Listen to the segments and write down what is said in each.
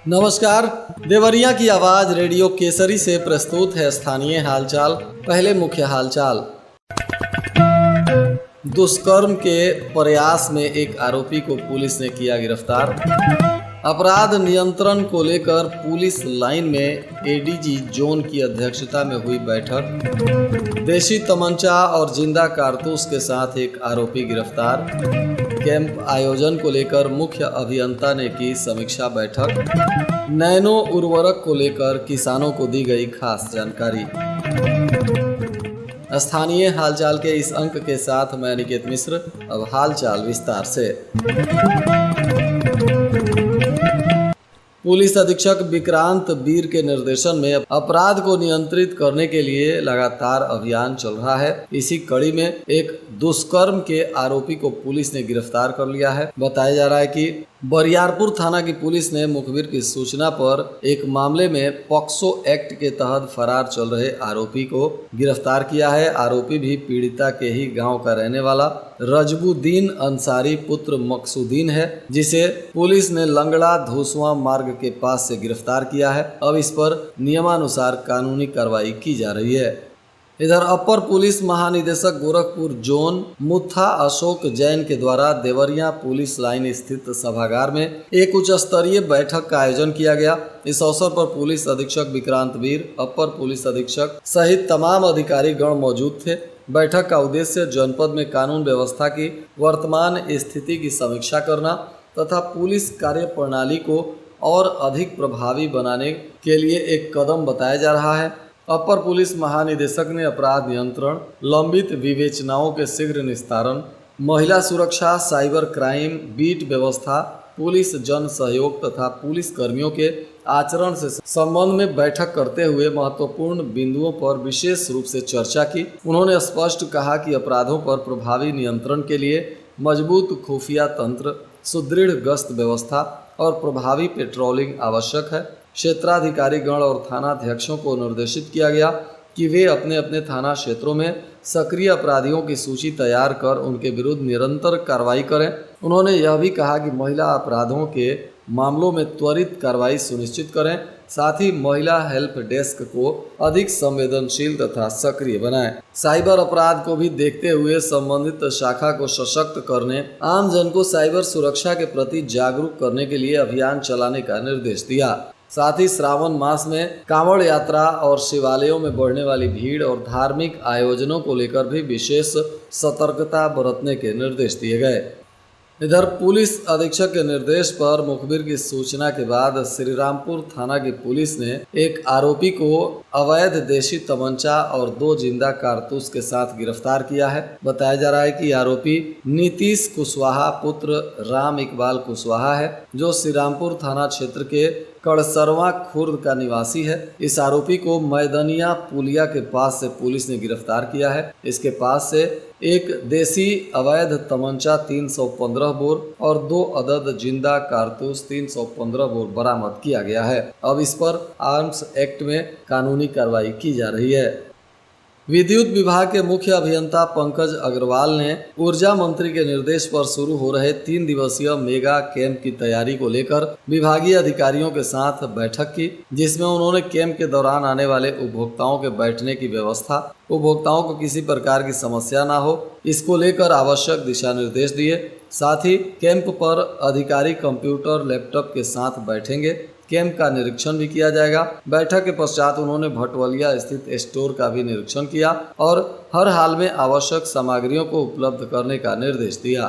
नमस्कार। देवरिया की आवाज रेडियो केसरी से प्रस्तुत है स्थानीय हालचाल। पहले मुख्य हालचाल। दुष्कर्म के प्रयास में एक आरोपी को पुलिस ने किया गिरफ्तार। अपराध नियंत्रण को लेकर पुलिस लाइन में एडीजी जोन की अध्यक्षता में हुई बैठक। देशी तमंचा और जिंदा कारतूस के साथ एक आरोपी गिरफ्तार। कैंप आयोजन को लेकर मुख्य अभियंता ने की समीक्षा बैठक। नैनो उर्वरक को लेकर किसानों को दी गई खास जानकारी। स्थानीय हालचाल के इस अंक के साथ मैं निकेत मिश्र। अब हालचाल विस्तार से। पुलिस अधीक्षक विक्रांत वीर के निर्देशन में अपराध को नियंत्रित करने के लिए लगातार अभियान चल रहा है। इसी कड़ी में एक दुष्कर्म के आरोपी को पुलिस ने गिरफ्तार कर लिया है। बताया जा रहा है कि बरियारपुर थाना की पुलिस ने मुखबिर की सूचना पर एक मामले में पॉक्सो एक्ट के तहत फरार चल रहे आरोपी को गिरफ्तार किया है। आरोपी भी पीड़िता के ही गांव का रहने वाला रजबुद्दीन अंसारी पुत्र मकसूदीन है, जिसे पुलिस ने लंगड़ा धूसवा मार्ग के पास से गिरफ्तार किया है। अब इस पर नियमानुसार कानूनी कार्रवाई की जा रही है। इधर अपर पुलिस महानिदेशक गोरखपुर जोन मुथा अशोक जैन के द्वारा देवरिया पुलिस लाइन स्थित सभागार में एक उच्च स्तरीय बैठक का आयोजन किया गया। इस अवसर पर पुलिस अधीक्षक विक्रांत वीर, अपर पुलिस अधीक्षक सहित तमाम अधिकारी गण मौजूद थे। बैठक का उद्देश्य जनपद में कानून व्यवस्था की वर्तमान स्थिति की समीक्षा करना तथा पुलिस कार्य प्रणाली को और अधिक प्रभावी बनाने के लिए एक कदम बताया जा रहा है। अपर पुलिस महानिदेशक ने अपराध नियंत्रण, लंबित विवेचनाओं के शीघ्र निस्तारण, महिला सुरक्षा, साइबर क्राइम, बीट व्यवस्था, पुलिस जन सहयोग तथा पुलिस कर्मियों के आचरण से संबंध में बैठक करते हुए महत्वपूर्ण बिंदुओं पर विशेष रूप से चर्चा की। उन्होंने स्पष्ट कहा कि अपराधों पर प्रभावी नियंत्रण के लिए मजबूत खुफिया तंत्र, सुदृढ़ गश्त व्यवस्था और प्रभावी पेट्रोलिंग आवश्यक है। क्षेत्राधिकारी गण और थानाध्यक्षों को निर्देशित किया गया कि वे अपने अपने थाना क्षेत्रों में सक्रिय अपराधियों की सूची तैयार कर उनके विरुद्ध निरंतर कार्रवाई करें। उन्होंने यह भी कहा कि महिला अपराधों के मामलों में त्वरित कार्रवाई सुनिश्चित करें। साथ ही महिला हेल्प डेस्क को अधिक संवेदनशील तथा सक्रिय बनाएं। साइबर अपराध को भी देखते हुए संबंधित शाखा को सशक्त करने, आम जन को साइबर सुरक्षा के प्रति जागरूक करने के लिए अभियान चलाने का निर्देश दिया। साथ ही श्रावण मास में कांवड़ यात्रा और शिवालयों में बढ़ने वाली भीड़ और धार्मिक आयोजनों को लेकर भी विशेष सतर्कता बरतने के निर्देश दिए गए। इधर पुलिस अधीक्षक के निर्देश पर मुखबिर की सूचना के बाद श्रीरामपुर थाना की पुलिस ने एक आरोपी को अवैध देशी तमंचा और 2 जिंदा कारतूस के साथ गिरफ्तार किया है। बताया जा रहा है कि आरोपी नीतीश कुशवाहा पुत्र राम इकबाल कुशवाहा है, जो श्रीरामपुर थाना क्षेत्र के कड़सरवा खुर्द का निवासी है। इस आरोपी को मैदनिया पुलिया के पास से पुलिस ने गिरफ्तार किया है। इसके पास से एक देसी अवैध तमंचा 315 बोर और 2 अदद जिंदा कारतूस 315 बोर बरामद किया गया है। अब इस पर आर्म्स एक्ट में कानूनी कार्रवाई की जा रही है। विद्युत विभाग के मुख्य अभियंता पंकज अग्रवाल ने ऊर्जा मंत्री के निर्देश पर शुरू हो रहे 3 दिवसीय मेगा कैंप की तैयारी को लेकर विभागीय अधिकारियों के साथ बैठक की, जिसमें उन्होंने कैंप के दौरान आने वाले उपभोक्ताओं के बैठने की व्यवस्था, उपभोक्ताओं को किसी प्रकार की समस्या ना हो, इसको लेकर आवश्यक दिशा निर्देश दिए। साथ ही कैंप पर अधिकारी कंप्यूटर, लैपटॉप के साथ बैठेंगे। कैंप का निरीक्षण भी किया जाएगा। बैठक के पश्चात उन्होंने भटवलिया स्थित स्टोर का भी निरीक्षण किया और हर हाल में आवश्यक सामग्रियों को उपलब्ध करने का निर्देश दिया।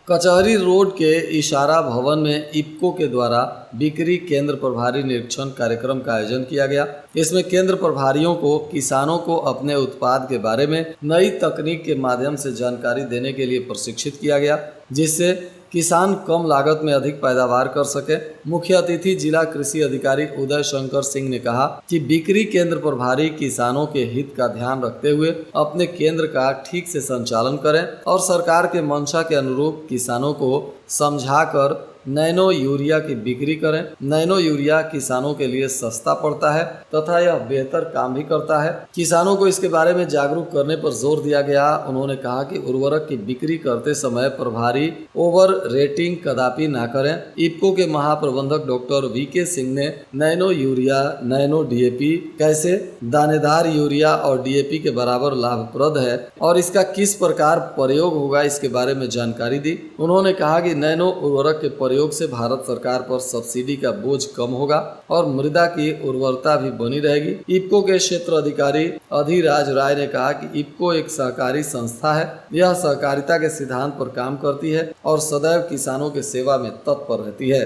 कचहरी रोड के इशारा भवन में इफ्को के द्वारा बिक्री केंद्र प्रभारी निरीक्षण कार्यक्रम का आयोजन किया गया। इसमें केंद्र प्रभारियों को किसानों को अपने उत्पाद के बारे में नई तकनीक के माध्यम से जानकारी देने के लिए प्रशिक्षित किया गया, जिससे किसान कम लागत में अधिक पैदावार कर सके। मुख्य अतिथि जिला कृषि अधिकारी उदय शंकर सिंह ने कहा कि बिक्री केंद्र प्रभारी किसानों के हित का ध्यान रखते हुए अपने केंद्र का ठीक से संचालन करें और सरकार के मंशा के अनुरूप किसानों को समझाकर नैनो यूरिया की बिक्री करें। नैनो यूरिया किसानों के लिए सस्ता पड़ता है तथा यह बेहतर काम भी करता है। किसानों को इसके बारे में जागरूक करने पर जोर दिया गया। उन्होंने कहा कि उर्वरक की बिक्री करते समय प्रभारी ओवर रेटिंग कदापि ना करें। इफ्को के महाप्रबंधक डॉक्टर वीके सिंह ने नैनो यूरिया, नैनो डीएपी कैसे दानेदार यूरिया और डीएपी के बराबर लाभप्रद है और इसका किस प्रकार प्रयोग होगा इसके बारे में जानकारी दी। उन्होंने कहा कि नैनो उर्वरक के प्रयोग से भारत सरकार पर सब्सिडी का बोझ कम होगा और मृदा की उर्वरता भी बनी रहेगी। इफ्को के क्षेत्र अधिकारी अधिराज राय ने कहा कि इफ्को एक सहकारी संस्था है। यह सहकारिता के सिद्धांत पर काम करती है और सदैव किसानों के सेवा में तत्पर रहती है।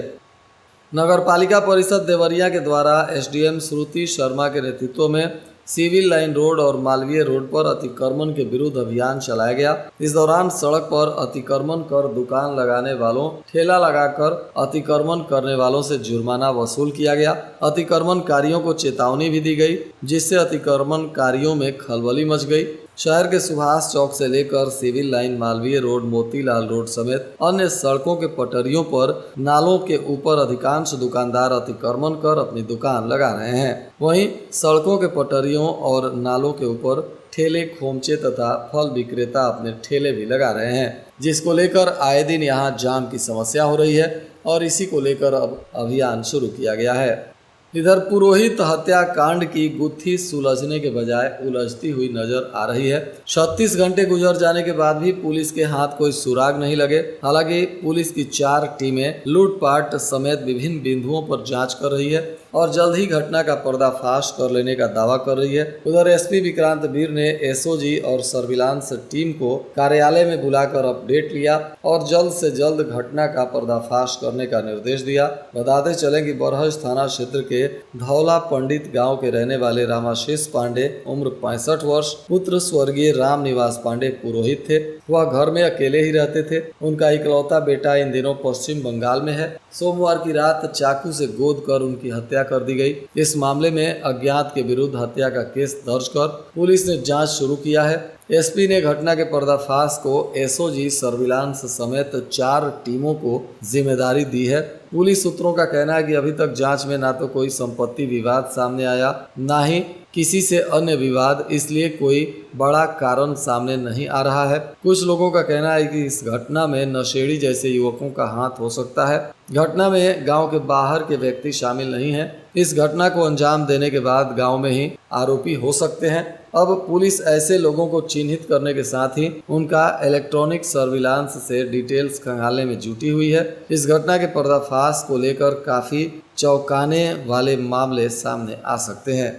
नगरपालिका परिषद देवरिया के द्वारा एसडीएम श्रुति शर्मा के नेतृत्व में सिविल लाइन रोड और मालवीय रोड पर अतिक्रमण के विरुद्ध अभियान चलाया गया। इस दौरान सड़क पर अतिक्रमण कर दुकान लगाने वालों, ठेला लगाकर अतिक्रमण करने वालों से जुर्माना वसूल किया गया। अतिक्रमणकारियों को चेतावनी भी दी गई, जिससे अतिक्रमणकारियों में खलबली मच गई। शहर के सुभाष चौक से लेकर civil line, Malviya road, Motilal road समेत अन्य सड़कों के पटरियों पर, नालों के ऊपर अधिकांश दुकानदार अतिक्रमण कर अपनी दुकान लगा रहे हैं। वहीं सड़कों के पटरियों और नालों के ऊपर ठेले, खोमचे तथा फल विक्रेता अपने ठेले भी लगा रहे हैं, जिसको लेकर आए दिन यहाँ जाम की समस्या हो रही है और इसी को लेकर अब अभियान शुरू किया गया है। इधर पुरोहित हत्याकांड की गुत्थी सुलझने के बजाय उलझती हुई नजर आ रही है। 36 घंटे गुजर जाने के बाद भी पुलिस के हाथ कोई सुराग नहीं लगे। हालांकि पुलिस की 4 टीमें लूटपाट समेत विभिन्न बिंदुओं पर जांच कर रही है और जल्द ही घटना का पर्दाफाश कर लेने का दावा कर रही है। उधर एसपी विक्रांत वीर ने एसओजी और सर्विलांस टीम को कार्यालय में बुलाकर अपडेट लिया और जल्द से जल्द घटना का पर्दाफाश करने का निर्देश दिया। बताते चलें कि बरहज थाना क्षेत्र के धौला पंडित गांव के रहने वाले रामाशीष पांडे उम्र 65 वर्ष, पुत्र स्वर्गीय राम निवास पांडे पुरोहित थे। वह घर में अकेले ही रहते थे। उनका इकलौता बेटा इन दिनों पश्चिम बंगाल में है। सोमवार की रात चाकू से गोद कर उनकी हत्या कर दी गई। इस मामले में अज्ञात के विरुद्ध हत्या का केस दर्ज कर पुलिस ने जांच शुरू किया है। एसपी ने घटना के पर्दाफाश को एसओजी, सर्विलांस समेत 4 टीमों को जिम्मेदारी दी है। पुलिस सूत्रों का कहना है कि अभी तक जांच में ना तो कोई संपत्ति विवाद सामने आया, ना ही किसी से अन्य विवाद, इसलिए कोई बड़ा कारण सामने नहीं आ रहा है। कुछ लोगों का कहना है कि इस घटना में नशेड़ी जैसे युवकों का हाथ हो सकता है। घटना में गांव के बाहर के व्यक्ति शामिल नहीं हैं। इस घटना को अंजाम देने के बाद गांव में ही आरोपी हो सकते हैं। अब पुलिस ऐसे लोगों को चिन्हित करने के साथ ही उनका इलेक्ट्रॉनिक सर्विलांस से डिटेल्स खंगालने में जुटी हुई है। इस घटना के पर्दाफाश को लेकर काफी चौंकाने वाले मामले सामने आ सकते हैं।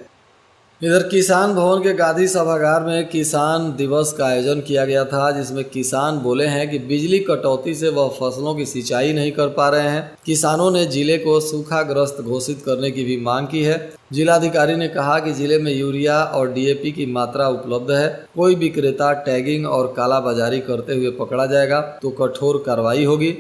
इधर किसान भवन के गांधी सभागार में किसान दिवस का आयोजन किया गया था, जिसमें किसान बोले हैं कि बिजली कटौती से वह फसलों की सिंचाई नहीं कर पा रहे हैं। किसानों ने जिले को सूखाग्रस्त घोषित करने की भी मांग की है। जिलाधिकारी ने कहा कि जिले में यूरिया और डीएपी की मात्रा उपलब्ध है। कोई विक्रेता टैगिंग और कालाबाजारी करते हुए पकड़ा जाएगा तो कठोर कार्रवाई होगी।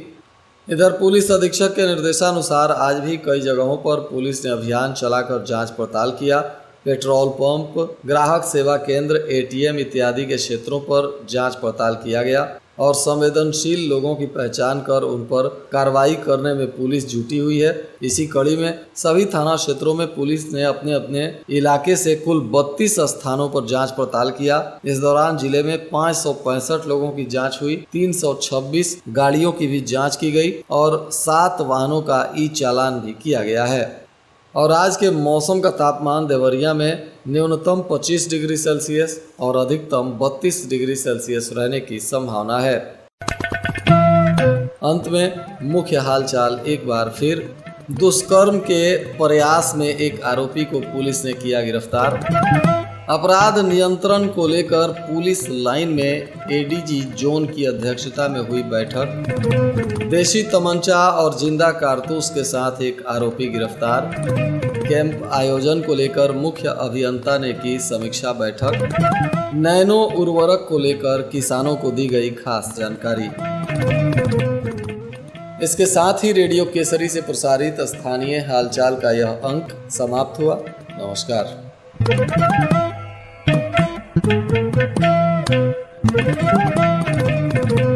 इधर पुलिस अधीक्षक के निर्देशानुसार आज भी कई जगहों पर पुलिस ने अभियान चलाकर जांच पड़ताल किया। पेट्रोल पंप, ग्राहक सेवा केंद्र, एटीएम इत्यादि के क्षेत्रों पर जांच पड़ताल किया गया और संवेदनशील लोगों की पहचान कर उन पर कार्रवाई करने में पुलिस जुटी हुई है। इसी कड़ी में सभी थाना क्षेत्रों में पुलिस ने अपने अपने इलाके से कुल 32 स्थानों पर जांच पड़ताल किया। इस दौरान जिले में 565 लोगों की जांच हुई, 326 गाड़ियों की भी जांच की गई और 7 वाहनों का ई चालान भी किया गया है। और आज के मौसम का तापमान देवरिया में न्यूनतम 25 डिग्री सेल्सियस और अधिकतम 32 डिग्री सेल्सियस रहने की संभावना है। अंत में मुख्य हालचाल एक बार फिर। दुष्कर्म के प्रयास में एक आरोपी को पुलिस ने किया गिरफ्तार। अपराध नियंत्रण को लेकर पुलिस लाइन में एडीजी जोन की अध्यक्षता में हुई बैठक। देशी तमंचा और जिंदा कारतूस के साथ एक आरोपी गिरफ्तार। कैंप आयोजन को लेकर मुख्य अभियंता ने की समीक्षा बैठक। नैनो उर्वरक को लेकर किसानों को दी गई खास जानकारी। इसके साथ ही रेडियो केसरी से प्रसारित स्थानीय हालचाल का यह अंक समाप्त हुआ। नमस्कार। Thank you.